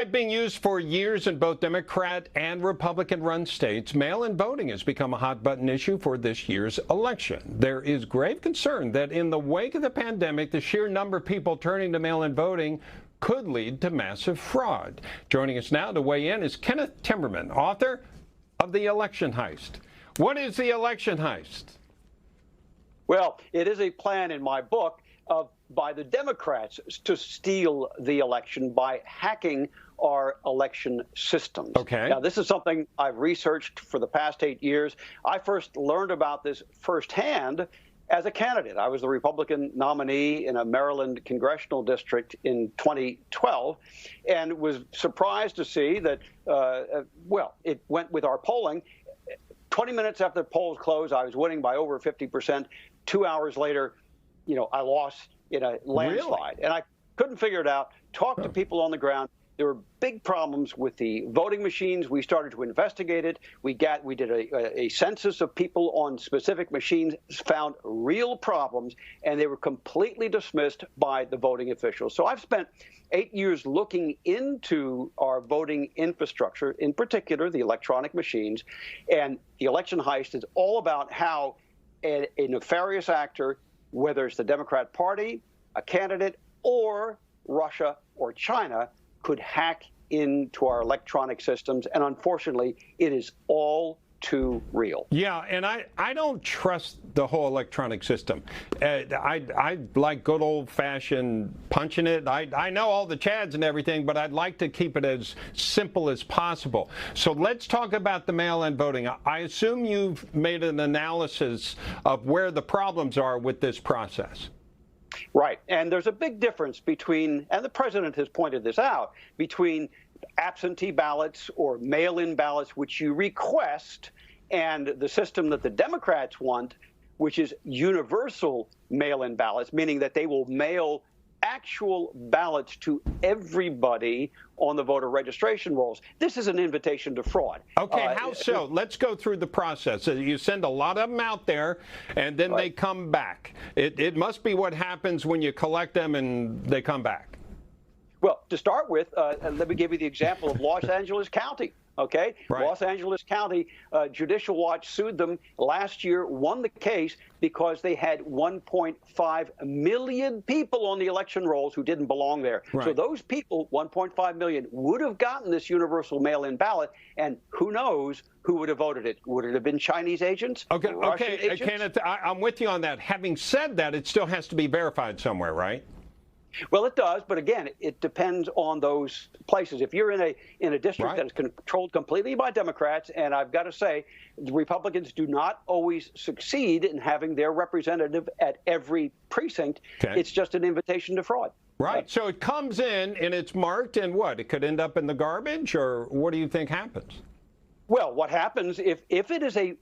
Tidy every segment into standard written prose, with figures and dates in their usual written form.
Being used for years in both Democrat and Republican-run states, mail-in voting has become a hot-button issue for this year's election. There is grave concern that in the wake of the pandemic, the sheer number of people turning to mail-in voting could lead to massive fraud. Joining us now to weigh in is Kenneth Timmerman, author of The Election Heist. What is the election heist? Well, it is a plan in my book by the Democrats to steal the election by hacking our election systems. Okay. Now, this is something I've researched for the past 8 years. I first learned about this firsthand as a candidate. I was the Republican nominee in a Maryland congressional district in 2012 and was surprised to see that, well, it went with our polling. 20 minutes after the polls closed, I was winning by over 50%. 2 hours later, I lost in a landslide. Really? And I couldn't figure it out. Talked to people on the ground. There were big problems with the voting machines. We started to investigate it. We did a census of people on specific machines, found real problems, and they were completely dismissed by the voting officials. So I've spent 8 years looking into our voting infrastructure, in particular the electronic machines, and the election heist is all about how a nefarious actor, whether it's the Democrat Party, a candidate, or Russia or China, could hack into our electronic systems. And unfortunately, it is all too real. Yeah, and I don't trust the whole electronic system. I like good old-fashioned punching it. I know all the chads and everything, but I'd like to keep it as simple as possible. So let's talk about the mail-in voting. I assume you've made an analysis of where the problems are with this process. Right. And there's a big difference between, and the president has pointed this out, between absentee ballots or mail-in ballots, which you request, and the system that the Democrats want, which is universal mail-in ballots, meaning that they will mail actual ballots to everybody on the voter registration rolls. This is an invitation to fraud. Okay, how so? Let's go through the process. You send a lot of them out there, and then they come back. It must be what happens when you collect them and they come back. Well, to start with, let me give you the example of Los Angeles County. Okay, right. Los Angeles County Judicial Watch sued them last year, won the case because they had 1.5 million people on the election rolls who didn't belong there. Right. So those people, 1.5 million, would have gotten this universal mail-in ballot, and who knows who would have voted it? Would it have been Chinese agents? Okay, Russian agents? Kenneth, I'm with you on that. Having said that, it still has to be verified somewhere, right? Well, it does, but again, it depends on those places. If you're in a district that is controlled completely by Democrats, and I've got to say, the Republicans do not always succeed in having their representative at every precinct. Okay. It's just an invitation to fraud. Right. So it comes in and it's marked, and what? It could end up in the garbage, or what do you think happens? Well, what happens if it is a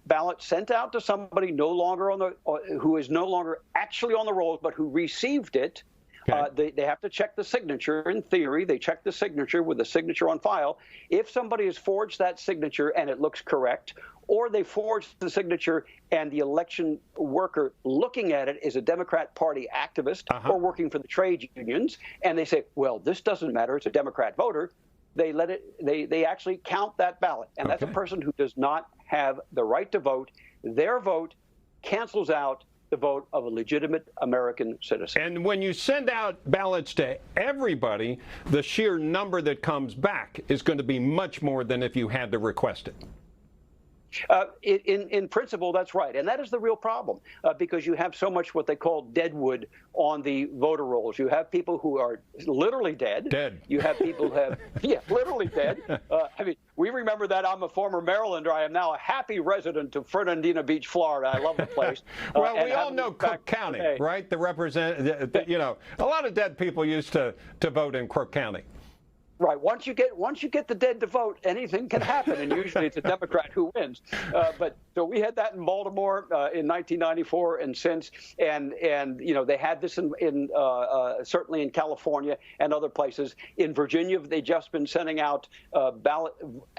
ballot sent out to somebody no longer on the who is no longer actually on the rolls, but who received it? Okay. They have to check the signature. In theory, they check the signature with the signature on file. If somebody has forged that signature and it looks correct, or they forged the signature and the election worker looking at it is a Democrat Party activist or working for the trade unions, and they say, well, this doesn't matter, it's a Democrat voter, they let it. They actually count that ballot. And that's a person who does not have the right to vote. Their vote cancels out the vote of a legitimate American citizen. And when you send out ballots to everybody, the sheer number that comes back is going to be much more than if you had to request it. In principle, that's right. And that is the real problem, because you have so much what they call deadwood on the voter rolls. You have people who are literally dead. Dead. You have people who have, literally dead. I mean, we remember that. I'm a former Marylander. I am now a happy resident of Fernandina Beach, Florida. I love the place. Well, we all know Cook County, right? A lot of dead people used to vote in Cook County. Right. Once you get the dead to vote, anything can happen, and usually it's a Democrat who wins. But so we had that in Baltimore in 1994 and since, and they had this in certainly in California and other places. In Virginia, they've just been sending out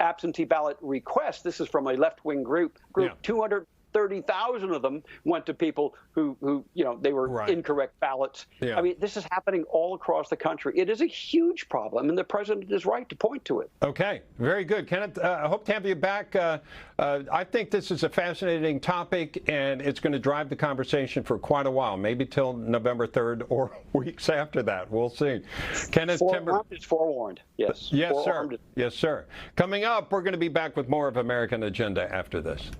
absentee ballot requests. This is from a left-wing group. 200 30,000 of them went to people who you know, they were incorrect ballots. Yeah. I mean, this is happening all across the country. It is a huge problem, and the president is right to point to it. Okay, very good. Kenneth, I hope to have you back. I think this is a fascinating topic, and it's going to drive the conversation for quite a while, maybe till November 3rd or weeks after that. We'll see. Kenneth Timmerman is forewarned. Yes. Yes, sir. Yes, sir. Coming up, we're going to be back with more of American Agenda after this.